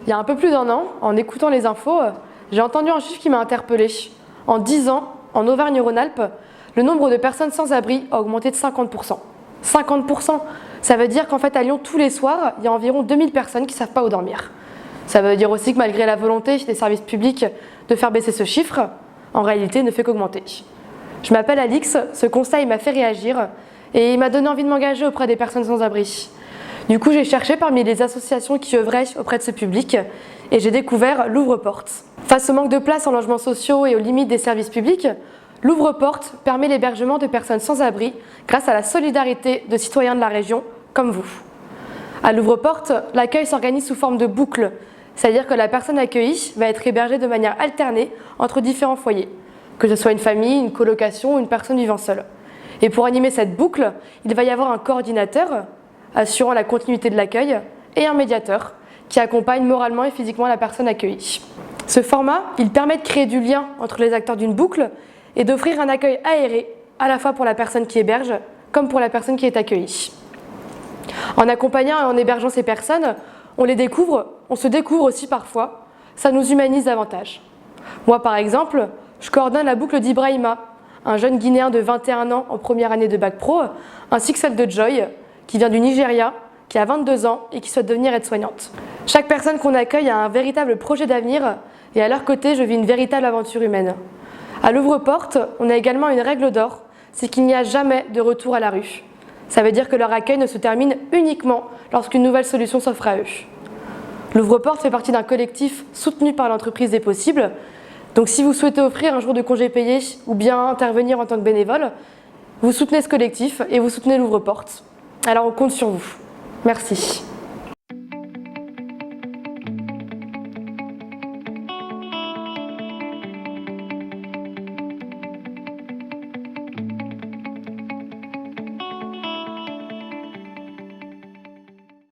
Il y a un peu plus d'1 an, en écoutant les infos, j'ai entendu un chiffre qui m'a interpellée. En 10 ans, en Auvergne-Rhône-Alpes, le nombre de personnes sans abri a augmenté de 50%. 50%, ça veut dire qu'en fait à Lyon, tous les soirs, il y a environ 2000 personnes qui ne savent pas où dormir. Ça veut dire aussi que malgré la volonté des services publics de faire baisser ce chiffre, en réalité, il ne fait qu'augmenter. Je m'appelle Alix, ce constat m'a fait réagir et il m'a donné envie de m'engager auprès des personnes sans abri. Du coup, j'ai cherché parmi les associations qui œuvraient auprès de ce public et j'ai découvert l'Ouvre-Porte. Face au manque de place en logements sociaux et aux limites des services publics, l'Ouvre-Porte permet l'hébergement de personnes sans abri grâce à la solidarité de citoyens de la région comme vous. À l'Ouvre-Porte, l'accueil s'organise sous forme de boucle, c'est-à-dire que la personne accueillie va être hébergée de manière alternée entre différents foyers, que ce soit une famille, une colocation ou une personne vivant seule. Et pour animer cette boucle, il va y avoir un coordinateur assurant la continuité de l'accueil et un médiateur qui accompagne moralement et physiquement la personne accueillie. Ce format, il permet de créer du lien entre les acteurs d'une boucle et d'offrir un accueil aéré à la fois pour la personne qui héberge comme pour la personne qui est accueillie. En accompagnant et en hébergeant ces personnes, on les découvre, on se découvre aussi parfois, ça nous humanise davantage. Moi par exemple, je coordonne la boucle d'Ibrahima, un jeune Guinéen de 21 ans en première année de bac pro, ainsi que celle de Joy, qui vient du Nigeria, qui a 22 ans et qui souhaite devenir aide-soignante. Chaque personne qu'on accueille a un véritable projet d'avenir et à leur côté, je vis une véritable aventure humaine. À l'Ouvre-Porte, on a également une règle d'or, c'est qu'il n'y a jamais de retour à la rue. Ça veut dire que leur accueil ne se termine uniquement lorsqu'une nouvelle solution s'offre à eux. L'Ouvre-Porte fait partie d'un collectif soutenu par l'entreprise des possibles. Donc si vous souhaitez offrir un jour de congé payé ou bien intervenir en tant que bénévole, vous soutenez ce collectif et vous soutenez l'Ouvre-Porte. Alors on compte sur vous. Merci.